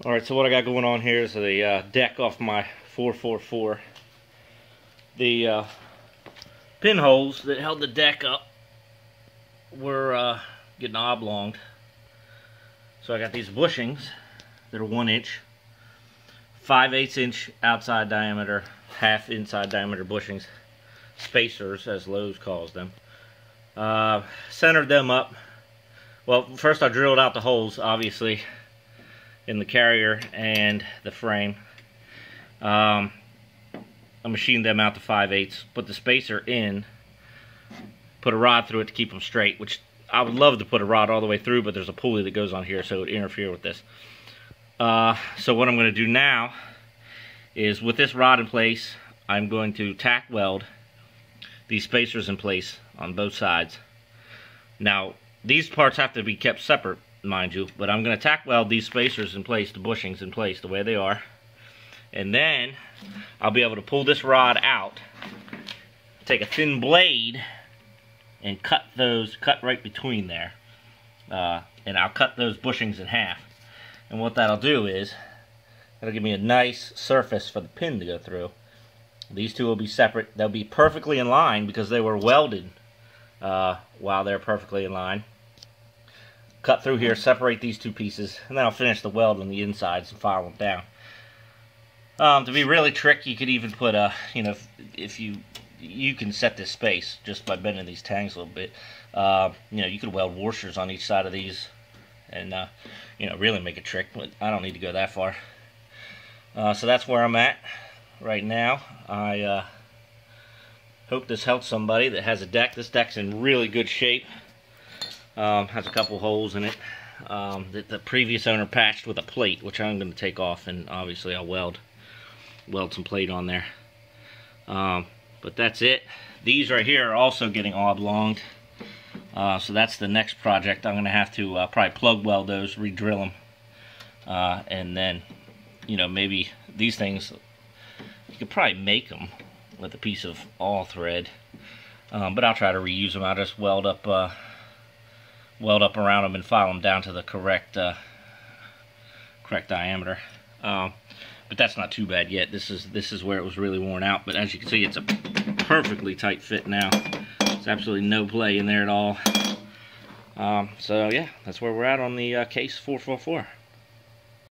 Alright, so what I got going on here is the deck off my 444. The pinholes that held the deck up were getting oblonged. So I got these bushings that are 1 inch, 5/8 inch outside diameter, half inside diameter bushings, spacers as Lowe's calls them. Centered them up. Well, first I drilled out the holes, obviously, in the carrier and the frame. I machined them out to 5/8, put the spacer in, put a rod through it to keep them straight, which I would love to put a rod all the way through, but there's a pulley that goes on here, so it would interfere with this. So what I'm going to do now is, with this rod in place, I'm going to tack weld these spacers in place on both sides. Now, these parts have to be kept separate, mind you, but I'm going to tack weld these spacers in place, the bushings in place the way they are, and then I'll be able to pull this rod out, take a thin blade and cut right between there, and I'll cut those bushings in half. And what that'll do is that'll give me a nice surface for the pin to go through. These two will be separate. They'll be perfectly in line because they were welded while they're perfectly in line. Cut through here, separate these two pieces, and then I'll finish the weld on the insides and file them down. To be really tricky, you could even put a, if you can set this space just by bending these tangs a little bit. You could weld washers on each side of these, and really make a trick. But I don't need to go that far. So that's where I'm at right now. I hope this helps somebody that has a deck. This deck's in really good shape. Has a couple holes in it that the previous owner patched with a plate, which I'm going to take off, and obviously I'll weld some plate on there. But that's it. These right here are also getting oblonged, so that's the next project. I'm going to have to probably plug weld those, re-drill them, and then maybe these things you could probably make them with a piece of all thread, but I'll try to reuse them. I'll just weld up around them and file them down to the correct diameter. But that's not too bad yet. This is where it was really worn out. But as you can see, it's a perfectly tight fit now. There's absolutely no play in there at all. So yeah, that's where we're at on the Case 444.